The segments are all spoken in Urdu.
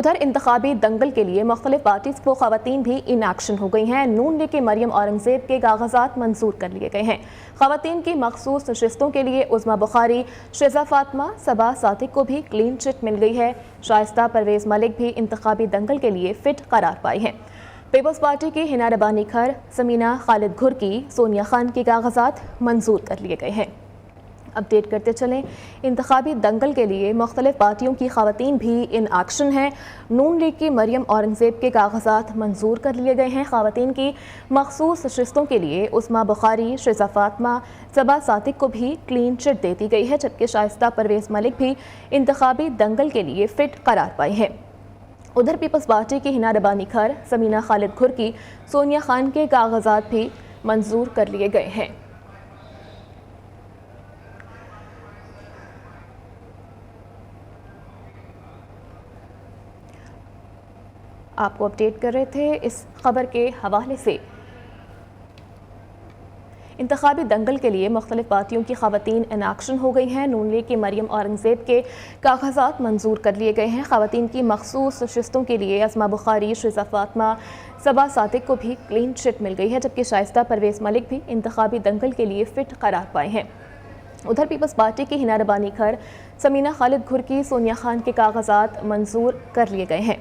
ادھر انتخابی دنگل کے لیے مختلف پارٹیز کو خواتین بھی ان ایکشن ہو گئی ہیں۔ نون لیگ کی مریم اورنگزیب کے کاغذات منظور کر لیے گئے ہیں۔ خواتین کی مخصوص نشستوں کے لیے عظمیٰ بخاری، شیزہ فاطمہ، صبا صادق کو بھی کلین چٹ مل گئی ہے۔ شائستہ پرویز ملک بھی انتخابی دنگل کے لیے فٹ قرار پائی ہیں۔ پیپلز پارٹی کی ہنا ربانی کھر، سمینہ خالد گھر کی سونیا خان کے کاغذات منظور کر لیے گئے ہیں۔ اپڈیٹ کرتے چلیں، انتخابی دنگل کے لیے مختلف پارٹیوں کی خواتین بھی ان ایکشن ہیں۔ نون لیگ کی مریم اورنگزیب کے کاغذات منظور کر لیے گئے ہیں۔ خواتین کی مخصوص نشستوں کے لیے عظمیٰ بخاری، شیزہ فاطمہ، صبا صادق کو بھی کلین چٹ دے دی گئی ہے، جبکہ شائستہ پرویز ملک بھی انتخابی دنگل کے لیے فٹ قرار پائے ہیں۔ ادھر پیپلز پارٹی کی ہنا ربانی کھر، سمینہ خالد گھر کی سونیا خان کے کاغذات بھی منظور کر لیے گئے ہیں۔ آپ کو اپڈیٹ کر رہے تھے اس خبر کے حوالے سے۔ انتخابی دنگل کے لیے مختلف پارٹیوں کی خواتین ان ایکشن ہو گئی ہیں۔ نون لیگ کی مریم اورنگزیب کے کاغذات منظور کر لیے گئے ہیں۔ خواتین کی مخصوص نشستوں کے لیے عظمیٰ بخاری، شیزہ فاطمہ، صبا صادق کو بھی کلین چٹ مل گئی ہے، جبکہ شائستہ پرویز ملک بھی انتخابی دنگل کے لیے فٹ قرار پائے ہیں۔ ادھر پیپلز پارٹی کی ہنا ربانی کھر، سمینہ خالد گھر کی سونیا خان کے کاغذات منظور کر لیے گئے ہیں۔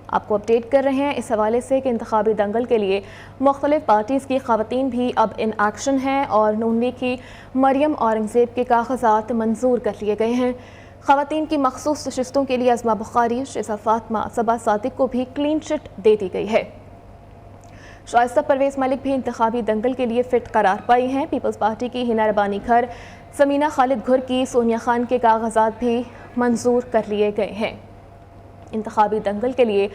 آپ کو اپڈیٹ کر رہے ہیں اس حوالے سے کہ انتخابی دنگل کے لیے مختلف پارٹیز کی خواتین بھی اب ان ایکشن ہیں اور نون لیگ کی مریم اورنگزیب کے کاغذات منظور کر لیے گئے ہیں۔ خواتین کی مخصوص نشستوں کے لیے عظمیٰ بخاری، شیزہ فاطمہ، صبا صادق کو بھی کلین چٹ دے دی گئی ہے۔ شائستہ پرویز ملک بھی انتخابی دنگل کے لیے فٹ قرار پائی ہیں۔ پیپلز پارٹی کی ہنا ربانی کھر، سمینہ خالد گھر کی سونیا خان کے کاغذات بھی منظور کر لیے گئے ہیں۔ انتخابی دنگل کے لیے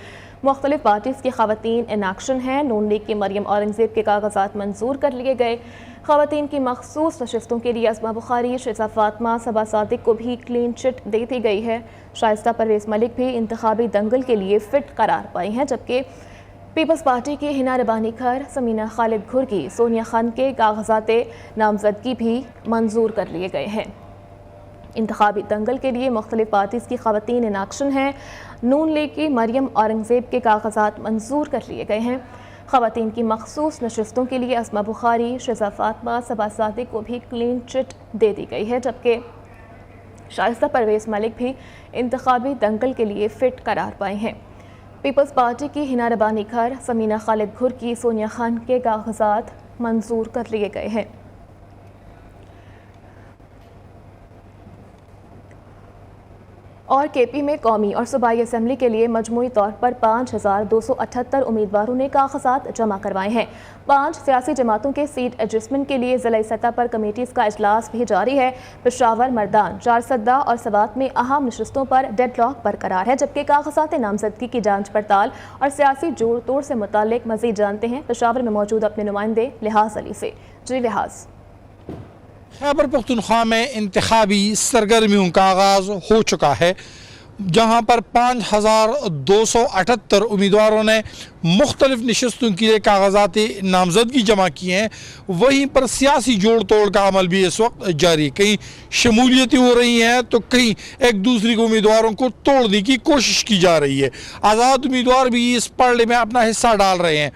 مختلف پارٹیز کی خواتین ان ایکشن ہیں۔ نون لیگ کی مریم اورنگزیب کے کاغذات منظور کر لیے گئے۔ خواتین کی مخصوص نشستوں کے لیے عظمیٰ بخاری، شیزہ فاطمہ، صبا صادق کو بھی کلین چٹ دے دی گئی ہے۔ شائستہ پرویز ملک بھی انتخابی دنگل کے لیے فٹ قرار پائی ہیں، جبکہ پیپلز پارٹی کی ہنا ربانی کھر، سمینہ خالد گھر کی سونیا خان کے کاغذات نامزدگی بھی منظور کر لیے گئے ہیں۔ انتخابی دنگل کے لیے مختلف پارٹیز کی خواتین ان ایکشن ہیں۔ نون لیگ کی مریم اورنگزیب کے کاغذات منظور کر لیے گئے ہیں۔ خواتین کی مخصوص نشستوں کے لیے عظمیٰ بخاری، شیزہ فاطمہ، صبا صادق کو بھی کلین چٹ دے دی گئی ہے، جبکہ شائستہ پرویز ملک بھی انتخابی دنگل کے لیے فٹ قرار پائے ہیں۔ پیپلز پارٹی کی ہنا ربانی کھر، سمینہ خالد گھر کی سونیا خان کے کاغذات منظور کر لیے گئے ہیں۔ اور کے پی میں قومی اور صوبائی اسمبلی کے لیے مجموعی طور پر 5278 امیدواروں نے کاغذات جمع کروائے ہیں۔ 5 سیاسی جماعتوں کے سیٹ ایڈجسٹمنٹ کے لیے ضلعی سطح پر کمیٹیز کا اجلاس بھی جاری ہے۔ پشاور، مردان، چارسدہ اور سوات میں اہم نشستوں پر ڈیڈ لاک برقرار ہے، جبکہ کاغذات نامزدگی کی جانچ پڑتال اور سیاسی جوڑ توڑ سے متعلق مزید جانتے ہیں پشاور میں موجود اپنے نمائندے لحاظ علی سے۔ جی لحاظ، خیبر پختونخوا میں انتخابی سرگرمیوں کا آغاز ہو چکا ہے، جہاں پر 5278 امیدواروں نے مختلف نشستوں کے لیے کاغذات نامزدگی جمع کیے ہیں۔ وہیں پر سیاسی جوڑ توڑ کا عمل بھی اس وقت جاری ہے۔ کہیں شمولیتیں ہو رہی ہیں تو کہیں ایک دوسری کو امیدواروں کو توڑنے کی کوشش کی جا رہی ہے۔ آزاد امیدوار بھی اس پڑھے میں اپنا حصہ ڈال رہے ہیں۔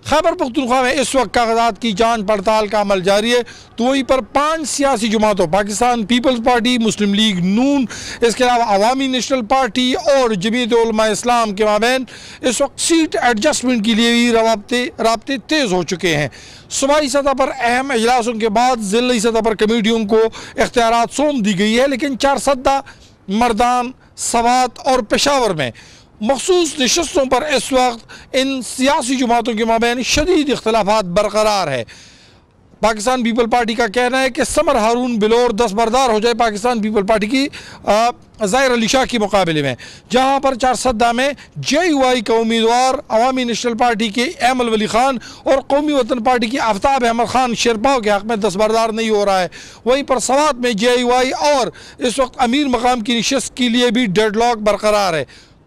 خیبر پختونخوا میں اس وقت کاغذات کی جانچ پڑتال کا عمل جاری ہے، تو وہیں پر 5 سیاسی جماعتوں پاکستان پیپلز پارٹی، مسلم لیگ نون، اس کے علاوہ عوامی نیشنل پارٹی اور جمعیت علماء اسلام کے مابین اس وقت سیٹ ایڈجسٹمنٹ کے لیے بھی رابطے تیز ہو چکے ہیں۔ صوبائی سطح پر اہم اجلاسوں کے بعد ضلعی سطح پر کمیٹیوں کو اختیارات سونپ دی گئی ہے، لیکن چارسدہ، مردان، سوات اور پشاور میں مخصوص نشستوں پر اس وقت ان سیاسی جماعتوں کے مابین شدید اختلافات برقرار ہے۔ پاکستان پیپل پارٹی کا کہنا ہے کہ سمر ہارون بلور دستبردار ہو جائے پاکستان پیپل پارٹی کی ظاہر علی شاہ کے مقابلے میں، جہاں پر چارسدہ میں جے یو آئی کا امیدوار عوامی نیشنل پارٹی کے ایمل ولی خان اور قومی وطن پارٹی کی آفتاب احمد خان شیرپاؤ کے حق میں دستبردار نہیں ہو رہا ہے۔ وہیں پر سوات میں جے یو آئی اور اس وقت امیر مقام کی نشست کے لیے بھی ڈیڈ لاک برقرار ہے۔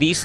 30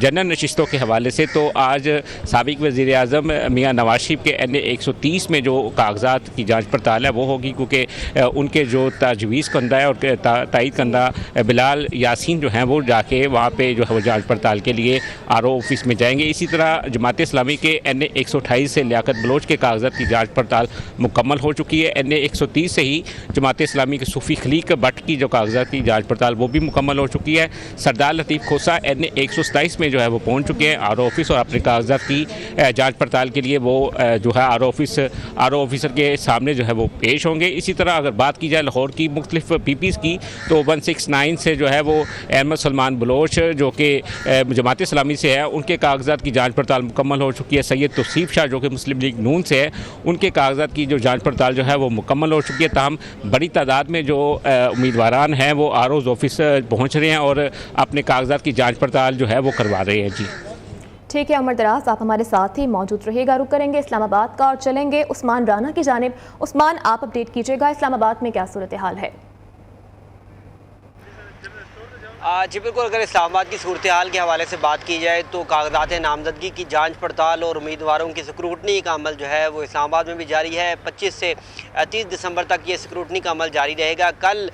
جنرل نشستوں کے حوالے سے تو آج سابق وزیر اعظم میاں نواز شریف کے NA 130 میں جو کاغذات کی جانچ پڑتال ہے وہ ہوگی, کیونکہ ان کے جو تجویز کنندہ ہے اور تائید کنندہ بلال یاسین جو ہیں وہ جا کے وہاں پہ جو ہے وہ جانچ پڑتال کے لیے RO آفس میں جائیں گے. اسی طرح جماعت اسلامی کے NA 128 سے لیاقت بلوچ کے کاغذات کی جانچ پڑتال مکمل ہو چکی ہے. NA 130 سے ہی جماعت اسلامی کے صوفی خلیق بٹ کی جو کاغذات کی جانچ پڑتال وہ بھی مکمل ہو چکی ہے. سردار لطیف کھوسہ NA 127 میں جو ہے وہ پہنچ چکے ہیں RO آفس, اور اپنے کاغذات کی جانچ پڑتال کے لیے وہ جو ہے RO آفیسر کے سامنے جو ہے وہ پیش ہوں گے. اسی طرح اگر بات کی جائے لاہور کی مختلف PPs کی تو 169 سے جو ہے وہ احمد سلمان بلوچ جو کہ جماعت اسلامی سے ہے ان کے کاغذات کی جانچ پڑتال مکمل ہو چکی ہے. سید توصیف شاہ جو کہ مسلم لیگ نون سے ہے ان کے کاغذات کی جو جانچ پڑتال جو ہے وہ مکمل ہو چکی ہے. تاہم بڑی تعداد میں جو امیدواران ہیں وہ RO's آفس پہنچ رہے ہیں اور اپنے کاغذات کی جانچ پڑتال جو ہے وہ کروا رہے ہیں. جی ٹھیک ہے عمر دراز, آپ ہمارے ساتھ ہی موجود رہیے گا. رک کریں گے اسلام آباد کا اور چلیں گے عثمان رانا کی جانب. عثمان, آپ اپڈیٹ کیجیے گا اسلام آباد میں کیا صورتحال ہے؟ جی بالکل, اگر اسلام آباد کی صورتحال کے حوالے سے بات کی جائے تو کاغذات نامزدگی کی جانچ پڑتال اور امیدواروں کی سکروٹنی کا عمل جو ہے وہ اسلام آباد میں بھی جاری ہے. 25 سے 30 دسمبر تک یہ سکروٹنی کا عمل جاری رہے گا. کل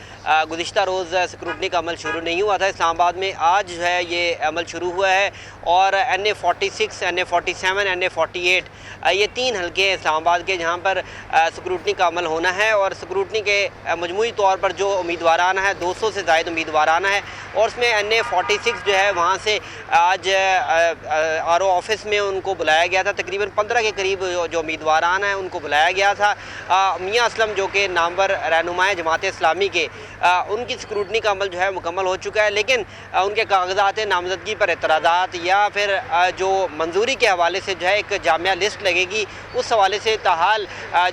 گزشتہ روز سکروٹنی کا عمل شروع نہیں ہوا تھا اسلام آباد میں, آج جو ہے یہ عمل شروع ہوا ہے. اور NA 46, NA 47, NA 48 یہ 3 حلقے ہیں اسلام آباد کے جہاں پر سکروٹنی کا عمل ہونا ہے. اور سکروٹنی کے مجموعی طور پر جو امیدواران ہے 200 سے زائد امیدواران ہے, اور اس میں NA 46 جو ہے وہاں سے آج RO آفس میں ان کو بلایا گیا تھا. تقریباً 15 کے قریب جو امیدواران ہیں ان کو بلایا گیا تھا. میاں اسلم جو کہ نامور رہنمائے جماعت اسلامی کے, ان کی سکروٹنی کا عمل جو ہے مکمل ہو چکا ہے. لیکن ان کے کاغذات نامزدگی پر اعتراضات یا پھر جو منظوری کے حوالے سے جو ہے ایک جامعہ لسٹ لگے گی, اس حوالے سے تاحال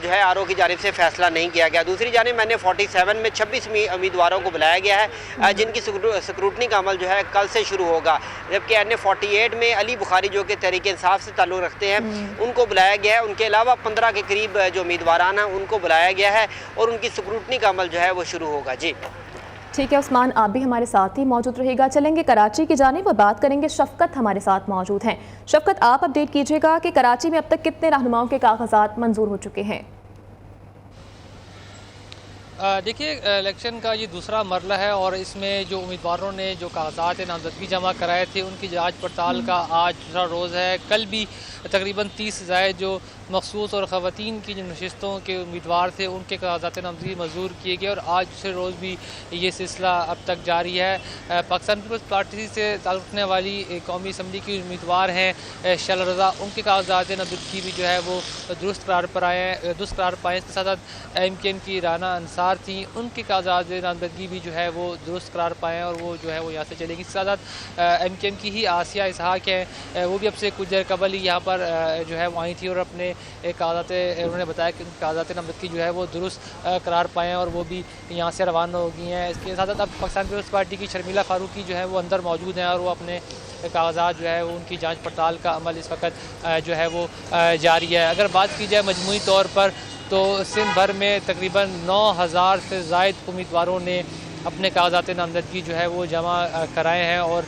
جو ہے RO کی جانب سے فیصلہ نہیں کیا گیا. دوسری جانب NA 47 میں 26 امیدواروں کو بلایا گیا ہے جن کی سکروٹنی کا عمل جو ہے کل سے شروع ہوگا. جبکہ NA 48 میں علی بخاری جو کہ تحریک انصاف سے تعلق رکھتے ہیں ان کو بلایا گیا ہے. ان کے علاوہ 15 کے قریب جو امیدواران ہیں ان کو بلایا گیا ہے اور ان کی سکروٹنی کا عمل جو ہے وہ شروع ہوگا. جی ٹھیک ہے عثمان, آپ بھی ہمارے ساتھ ہی موجود رہے گا. چلیں گے کراچی کی جانب اور بات کریں گے. شفقت ہمارے ساتھ موجود ہیں. شفقت, آپ اپڈیٹ کیجیے گا کہ کراچی میں اب تک کتنے رہنماؤں کے کاغذات منظور ہو چکے ہیں؟ دیکھیے, الیکشن کا یہ دوسرا مرحلہ ہے اور اس میں جو امیدواروں نے جو کاغذات نامزدگی جمع کرائے تھے ان کی جانچ پڑتال کا آج دوسرا روز ہے. کل بھی تقریباً 30 سے زائد جو مخصوص اور خواتین کی جو نشستوں کے امیدوار تھے ان کے کاغذات نامزدگی منظور کیے گئے, اور آج دوسرے روز بھی یہ سلسلہ اب تک جاری ہے. پاکستان پیپلز پارٹی سے تعلق رکھنے والی قومی اسمبلی کی امیدوار ہیں شیلا رضا, ان کے کاغذات نامزدگی بھی جو ہے وہ درست قرار پائے. اس کے ساتھ ساتھ MKN کی رانا انصار تھیں, ان کے کاغذات نامزدگی بھی جو ہے وہ درست قرار پائے اور وہ جو ہے وہ یہاں سے چلے گی. اس کے ساتھ MKN کی ہی آسیہ اسحاق ہیں, وہ بھی اب سے کچھ دیر قبل ہی یہاں پر جو ہے وہ آئی تھی اور اپنے کاغذات انہوں نے بتایا کہ کاغذات نامزدگی جو ہے وہ درست قرار پائے ہیں اور وہ بھی یہاں سے روانہ ہو گئی ہیں. اس کے ساتھ ساتھ اب پاکستان پیپلز پارٹی کی شرمیلا فاروقی جو ہے وہ اندر موجود ہیں اور وہ اپنے کاغذات جو ہے ان کی جانچ پڑتال کا عمل اس وقت جو ہے وہ جاری ہے. اگر بات کی جائے مجموعی طور پر تو سندھ بھر میں تقریباً 9000 سے زائد امیدواروں نے اپنے کاغذات نامزدگی جو ہے وہ جمع کرائے ہیں, اور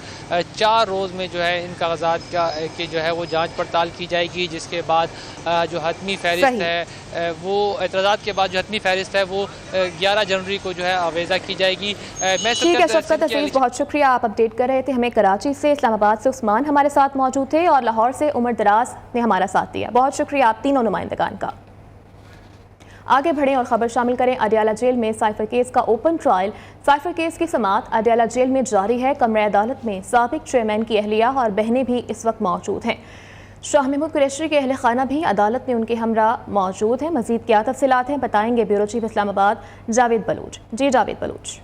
4 روز میں جو ہے ان کاغذات کی جو ہے وہ جانچ پڑتال کی جائے گی, جس کے بعد جو حتمی فہرست ہے وہ اعتراضات کے بعد جو حتمی فہرست ہے وہ 11 جنوری کو جو ہے آویزہ کی جائے گی. ٹھیک ہے شفقت عزیز, بہت شکریہ, آپ اپڈیٹ کر رہے تھے ہمیں کراچی سے. اسلام آباد سے عثمان ہمارے ساتھ موجود تھے اور لاہور سے عمر دراز نے ہمارا ساتھ دیا. بہت شکریہ آپ تینوں نمائندگان کا. آگے بڑھیں اور خبر شامل کریں. اڈیالہ جیل میں سائفر کیس کا اوپن ٹرائل. سائفر کیس کی سماعت اڈیالہ جیل میں جاری ہے. کمرہ عدالت میں سابق چیئرمین کی اہلیہ اور بہنیں بھی اس وقت موجود ہیں. شاہ محمود قریشی کے اہل خانہ بھی عدالت میں ان کے ہمراہ موجود ہیں. مزید کیا تفصیلات ہیں بتائیں گے بیورو چیف اسلام آباد جاوید بلوچ. جی جاوید بلوچ.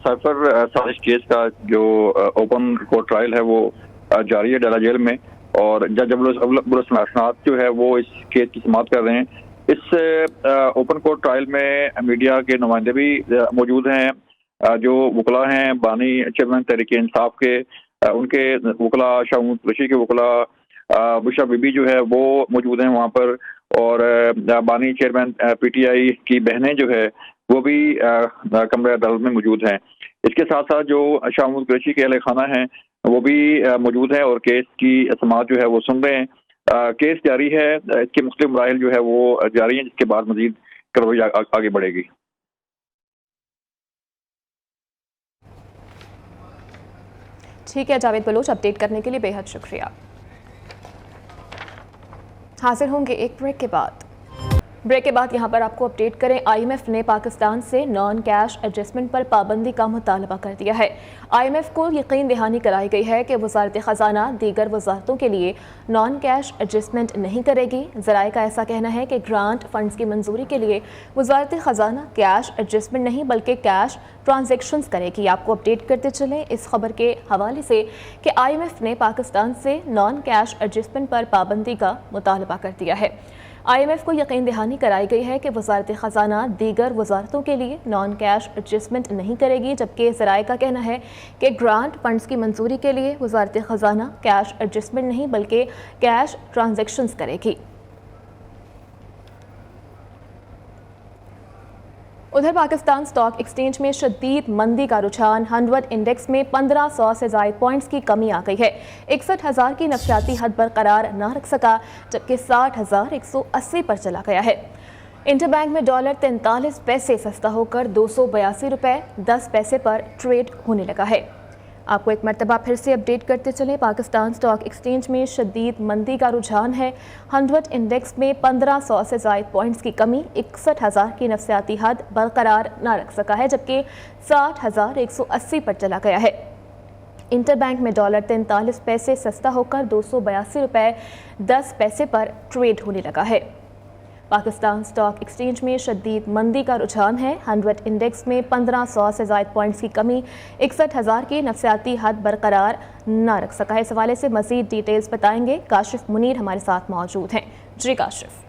سائفر سازش کیس کا جو اوپن کورٹ ٹرائل ہے وہ جاری ہے اڈیالہ جیل میں, اور جج ابوالحسن اسناد جو ہے وہ اس کیس کی سماعت کر رہے ہیں. اس اوپن کورٹ ٹرائل میں میڈیا کے نمائندے بھی موجود ہیں. جو وکلاء ہیں, بانی چیئرمین تحریک انصاف کے, ان کے وکلاء, شاہ محمود قریشی کے وکلاء بشرا بی بی جو ہے وہ موجود ہیں وہاں پر, اور بانی چیئرمین PTI کی بہنیں جو ہے وہ بھی کمرہ عدالت میں موجود ہیں. اس کے ساتھ ساتھ جو شاہ محمود قریشی کے اہل خانہ ہیں وہ بھی موجود ہیں اور کیس کی سماعت جو ہے وہ سن رہے ہیں. کیس جاری ہے, اس کے مختلف مراحل جو ہے وہ جاری ہیں, جس کے بعد مزید کارروائی آگے بڑھے گی. ٹھیک ہے جاوید بلوچ, اپڈیٹ کرنے کے لیے بے حد شکریہ. حاضر ہوں گے ایک بریک کے بعد. بریک کے بعد یہاں پر آپ کو اپڈیٹ کریں. آئی ایم ایف نے پاکستان سے نان کیش ایڈجسٹمنٹ پر پابندی کا مطالبہ کر دیا ہے. آئی ایم ایف کو یقین دہانی کرائی گئی ہے کہ وزارت خزانہ دیگر وزارتوں کے لیے نان کیش ایڈجسٹمنٹ نہیں کرے گی. ذرائع کا ایسا کہنا ہے کہ گرانٹ فنڈز کی منظوری کے لیے وزارت خزانہ کیش ایڈجسٹمنٹ نہیں بلکہ کیش ٹرانزیکشنز کرے گی. آپ کو اپڈیٹ کرتے چلیں اس خبر کے حوالے سے کہ آئی ایم ایف نے پاکستان سے نان کیش ایڈجسٹمنٹ پر پابندی کا مطالبہ کر دیا ہے. آئی ایم ایف کو یقین دہانی کرائی گئی ہے کہ وزارت خزانہ دیگر وزارتوں کے لیے نان کیش ایڈجسٹمنٹ نہیں کرے گی, جبکہ ذرائع کا کہنا ہے کہ گرانٹ فنڈز کی منظوری کے لیے وزارت خزانہ کیش ایڈجسٹمنٹ نہیں بلکہ کیش ٹرانزیکشنز کرے گی. ادھر پاکستان سٹاک ایکسچینج میں شدید مندی کا رجحان. 100 انڈیکس میں 1500 سے زائد پوائنٹس کی کمی آ گئی ہے. 61,000 کی نفسیاتی حد برقرار نہ رکھ سکا, جبکہ 60,180 پر چلا گیا ہے. انٹر بینک میں ڈالر 43 پیسے سستا ہو کر 282 روپے 10 پیسے پر ٹریڈ ہونے لگا ہے. آپ کو ایک مرتبہ پھر سے اپڈیٹ کرتے چلیں. پاکستان سٹاک ایکسچینج میں شدید مندی کا رجحان ہے. 100 انڈیکس میں 1500 سے زائد پوائنٹس کی کمی 61,000 کی نفسیاتی حد برقرار نہ رکھ سکا ہے, جبکہ 60,180 پر چلا گیا ہے. انٹر بینک میں ڈالر 43 پیسے سستا ہو کر 282 روپے 10 پیسے پر ٹریڈ ہونے لگا ہے. پاکستان سٹاک ایکسچینج میں شدید مندی کا رجحان ہے. 100 انڈیکس میں 1500 سے زائد پوائنٹس کی کمی 61,000 کی نفسیاتی حد برقرار نہ رکھ سکا ہے. اس حوالے سے مزید ڈیٹیلز بتائیں گے کاشف منیر ہمارے ساتھ موجود ہیں. جی کاشف.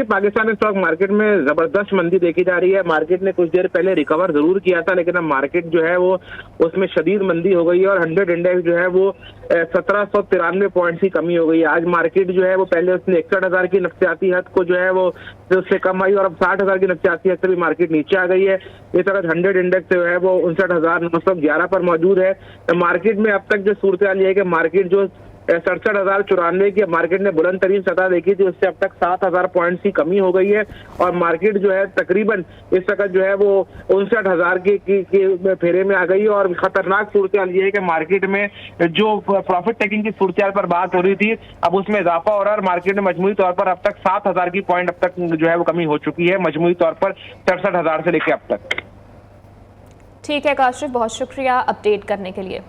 پاکستان اسٹاک مارکیٹ میں زبردست مندی دیکھی جا رہی ہے. مارکیٹ نے کچھ دیر پہلے ریکور ضرور کیا تھا, لیکن اب مارکیٹ جو ہے وہ اس میں شدید مندی ہو گئی ہے اور 100 انڈیکس جو ہے وہ 1793 پوائنٹس کی کمی ہو گئی ہے. آج مارکیٹ جو ہے وہ پہلے اس نے 61,000 کی نفسیاتی حد کو جو ہے وہ اس سے کم آئی اور اب 60,000 کی نفسیاتی حد سے بھی مارکیٹ نیچے آ گئی ہے. اس وقت 100 انڈیکس جو ہے وہ 59,911 پر موجود ہے. مارکیٹ میں اب تک جو صورتحال یہ ہے کہ مارکیٹ جو 67,094 کی مارکیٹ نے بلند ترین سطح دیکھی تھی, اس سے اب تک 7,000 پوائنٹس کی کمی ہو گئی ہے اور مارکیٹ جو ہے تقریباً اس وقت جو ہے وہ 59,000 کی پھیرے میں آ گئی ہے. اور خطرناک صورتحال یہ ہے کہ مارکیٹ میں جو پروفٹ ٹیکنگ کی صورتحال پر بات ہو رہی تھی اب اس میں اضافہ ہو رہا ہے اور مارکیٹ میں مجموعی طور پر اب تک 7,000 کی پوائنٹ اب تک جو ہے وہ کمی ہو چکی ہے, مجموعی طور پر 63,000 سے لے کے اب تک. ٹھیک ہے کاشف, بہت شکریہ اپڈیٹ کرنے کے لیے.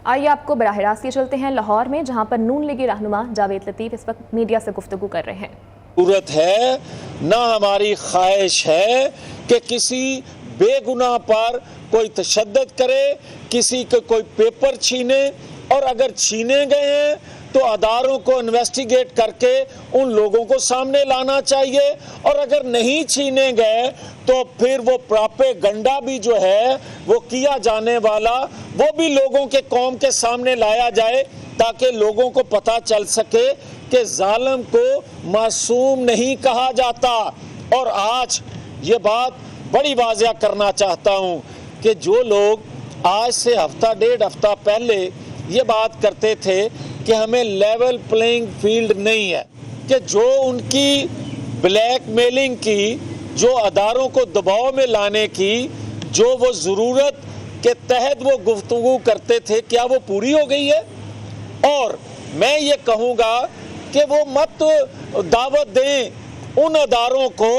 آئیے آپ کو براہ راست یہ چلتے ہیں لاہور میں, جہاں پر نون لیگی رہنما جاوید لطیف اس وقت میڈیا سے گفتگو کر رہے ہیں. ضرورت ہے نہ ہماری خواہش ہے کہ کسی بے گناہ پر کوئی تشدد کرے, کسی کے کوئی پیپر چھینے, اور اگر چھینے گئے ہیں تو اداروں کو انویسٹیگیٹ کر کے ان لوگوں کو سامنے لانا چاہیے, اور اگر نہیں چھینے گئے تو پھر وہ پراپیگنڈا بھی جو ہے وہ کیا جانے والا وہ بھی لوگوں کے قوم کے سامنے لایا جائے, تاکہ لوگوں کو پتہ چل سکے کہ ظالم کو معصوم نہیں کہا جاتا. اور آج یہ بات بڑی واضح کرنا چاہتا ہوں کہ جو لوگ آج سے ہفتہ ڈیڑھ ہفتہ پہلے یہ بات کرتے تھے کہ ہمیں لیول پلینگ فیلڈ نہیں ہے, کہ جو ان کی بلیک میلنگ کی, جو اداروں کو دباؤ میں لانے کی جو وہ ضرورت کے تحت وہ گفتگو کرتے تھے, کیا وہ پوری ہو گئی ہے؟ اور میں یہ کہوں گا کہ وہ مت دعوت دیں ان اداروں کو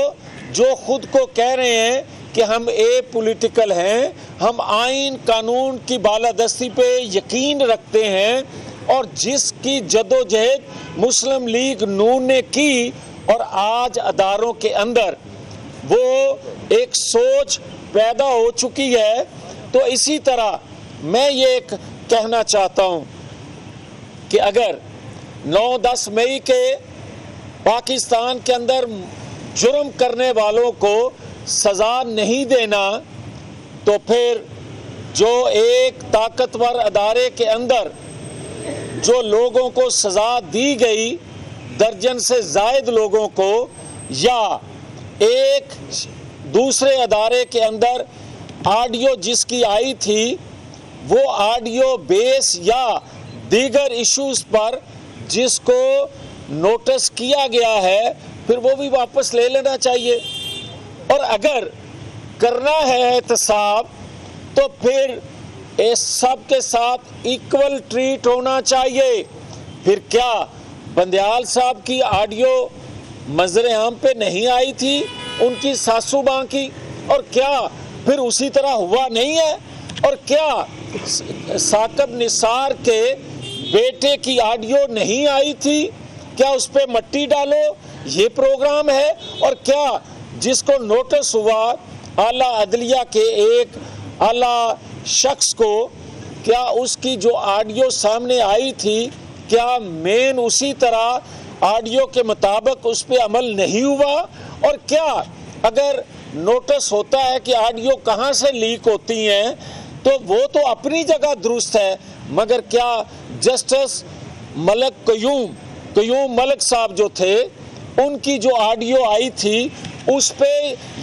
جو خود کو کہہ رہے ہیں کہ ہم پولیٹیکل ہیں, ہم آئین قانون کی بالادستی پہ یقین رکھتے ہیں, اور جس کی جدوجہد مسلم لیگ نون نے کی, اور آج اداروں کے اندر وہ ایک سوچ پیدا ہو چکی ہے. تو اسی طرح میں یہ کہنا چاہتا ہوں کہ اگر 9-10 مئی کے پاکستان کے اندر جرم کرنے والوں کو سزا نہیں دینا, تو پھر جو ایک طاقتور ادارے کے اندر جو لوگوں کو سزا دی گئی, درجن سے زائد لوگوں کو, یا ایک دوسرے ادارے کے اندر آڈیو جس کی آئی تھی وہ آڈیو بیس یا دیگر ایشوز پر جس کو نوٹس کیا گیا ہے پھر وہ بھی واپس لے لینا چاہیے، اور اگر کرنا ہے احتساب تو پھر اس سب کے ساتھ ایکول ٹریٹ ہونا چاہیے۔ پھر کیا بندیال صاحب کی آڈیو منظر عام پہ نہیں آئی تھی ان کی ساسو ماں کی، اور کیا پھر اسی طرح ہوا نہیں ہے؟ اور کیا ثاقب نثار کے بیٹے کی آڈیو نہیں آئی تھی؟ کیا اس پہ مٹی ڈالو یہ پروگرام ہے؟ اور کیا جس کو نوٹس ہوا اعلیٰ عدلیہ کے ایک اعلیٰ شخص کو، کیا اس کی جو آڈیو سامنے آئی تھی کیا مین اسی طرح آڈیو کے مطابق اس پہ عمل نہیں ہوا؟ اور کیا اگر نوٹس ہوتا ہے کہ آڈیو کہاں سے لیک ہوتی ہیں تو وہ تو اپنی جگہ درست ہے، مگر کیا جسٹس قیوم ملک صاحب جو تھے ان کی جو آڈیو آئی تھی اس پہ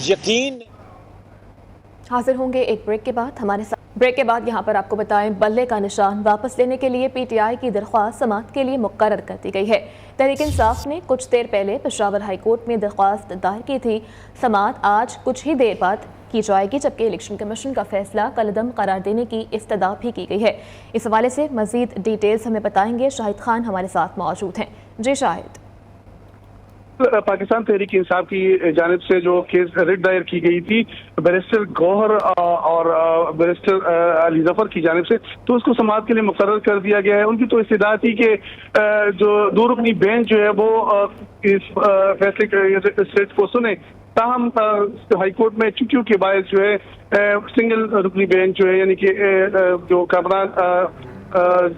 یقین؟ حاضر ہوں گے ایک بریک کے بعد ہمارے ساتھ۔ بریک کے بعد یہاں پر آپ کو بتائیں بلے کا نشان واپس لینے کے لیے پی ٹی آئی کی درخواست سماعت کے لیے مقرر کر دی گئی ہے۔ تحریک انصاف نے کچھ دیر پہلے پشاور ہائی کورٹ میں درخواست دائر کی تھی۔ سماعت آج کچھ ہی دیر بعد کی جائے گی، جبکہ الیکشن کمیشن کا فیصلہ کالعدم قرار دینے کی استدعا بھی کی گئی ہے۔ اس حوالے سے مزید ڈیٹیلز ہمیں بتائیں گے شاہد خان ہمارے ساتھ موجود ہیں۔ جی شاہد۔ پاکستان تحریک انصاف کی جانب سے جو کیس ریٹ دائر کی گئی تھی بیرسٹر گوہر اور بیرسٹر علی ظفر کی جانب سے، تو اس کو سماعت کے لیے مقرر کر دیا گیا ہے۔ ان کی تو استدعا تھی کہ جو دو رکنی بینچ جو ہے وہ اس فیصلے کو سنے، تاہم ہائی کورٹ میں چکیوں کے باعث جو ہے سنگل رکنی بینچ جو ہے یعنی کہ جو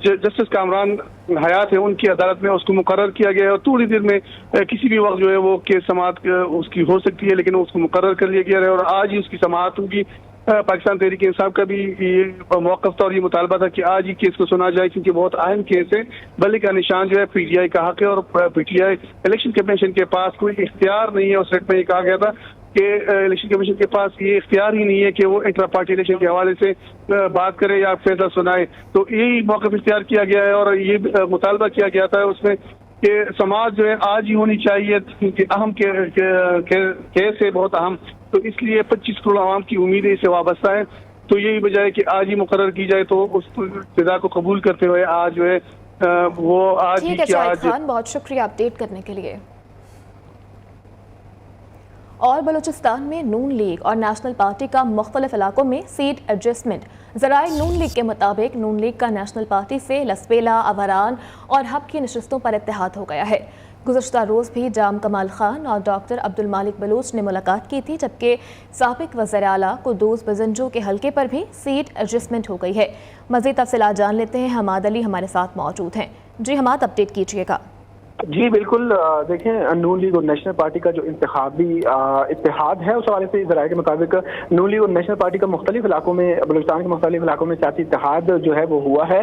جسٹس کامران حیات ہے ان کی عدالت میں اس کو مقرر کیا گیا ہے، اور تھوڑی دیر میں کسی بھی وقت جو ہے وہ کیس سماعت اس کی ہو سکتی ہے، لیکن اس کو مقرر کر لیا گیا ہے اور آج ہی اس کی سماعت ہوگی۔ پاکستان تحریک انصاف کا بھی یہ موقف تھا اور یہ مطالبہ تھا کہ آج ہی کیس کو سنا جائے، کیونکہ بہت اہم کیس ہے۔ بلے کا نشان جو ہے پی ٹی آئی کا حق ہے، اور P T I election commission کے پاس کوئی اختیار نہیں ہے۔ اس ریٹ میں یہ کہا گیا تھا کہ الیکشن کمیشن کے پاس یہ اختیار ہی نہیں ہے کہ وہ انٹرا پارٹی الیکشن کے حوالے سے بات کرے یا فیصلہ سنائے، تو یہی موقف اختیار کیا گیا ہے اور یہ مطالبہ کیا گیا تھا اس میں کہ سماعت جو ہے آج ہی ہونی چاہیے، کیونکہ اہم کیس ہے، بہت اہم، تو اس لیے 25 کروڑ عوام کی امیدیں اس سے وابستہ ہے، تو یہی وجہ ہے کہ آج ہی مقرر کی جائے۔ تو اس سزا کو قبول کرتے ہوئے آج جو ہے وہ آج ہی ٹھیک ہے شاہد خان، بہت شکریہ اپڈیٹ کرنے کے لیے۔ اور بلوچستان میں نون لیگ اور نیشنل پارٹی کا مختلف علاقوں میں سیٹ ایڈجسٹمنٹ۔ ذرائع نون لیگ کے مطابق نون لیگ کا نیشنل پارٹی سے لسبیلا، اوران اور ہب کی نشستوں پر اتحاد ہو گیا ہے۔ گزشتہ روز بھی جام کمال خان اور ڈاکٹر عبدالمالک بلوچ نے ملاقات کی تھی، جبکہ سابق وزیر اعلیٰ قدوس بزنجو کے حلقے پر بھی سیٹ ایڈجسٹمنٹ ہو گئی ہے۔ مزید تفصیلات جان لیتے ہیں، حماد علی ہمارے ساتھ موجود ہیں۔ جی حماد، اپڈیٹ کیجیے گا۔ جی بالکل، دیکھیں نون لیگ اور نیشنل پارٹی کا جو انتخابی اتحاد ہے اس حوالے سے ذرائع کے مطابق نون لیگ اور نیشنل پارٹی کا مختلف علاقوں میں، بلوچستان کے مختلف علاقوں میں سیاسی اتحاد جو ہے وہ ہوا ہے۔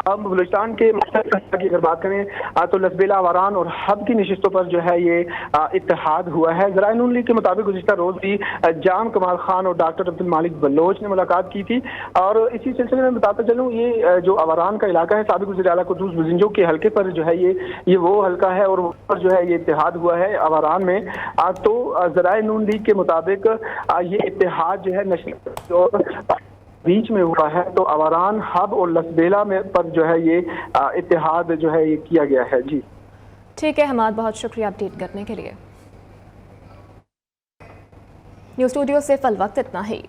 بلوچستان کے مختلف کی اگر بات کریں تو لسبیلا، واران اور ہب کی نشستوں پر جو ہے یہ اتحاد ہوا ہے۔ ذرائع نون لیگ کے مطابق گزشتہ روز بھی جام کمال خان اور ڈاکٹر عبدالمالک بلوچ نے ملاقات کی تھی، اور اسی سلسلے میں بتاتا چلوں یہ جو واران کا علاقہ ہے سابق وزیر اعلیٰ قدوس بزنجو کے حلقے پر جو ہے یہ وہ حلقہ ہے اور وہاں پر جو ہے یہ اتحاد ہوا ہے اوران میں۔ تو ذرائع نون لیگ کے مطابق یہ اتحاد جو ہے نیشنل بیچ میں ہوا ہے، تو اوران، ہب اور لسبیلا میں پر جو ہے یہ اتحاد جو ہے یہ کیا گیا ہے۔ جی ٹھیک ہے حماد، بہت شکریہ اپڈیٹ کرنے کے لیے۔ نیوز اسٹوڈیو سے فی الوقت اتنا ہی۔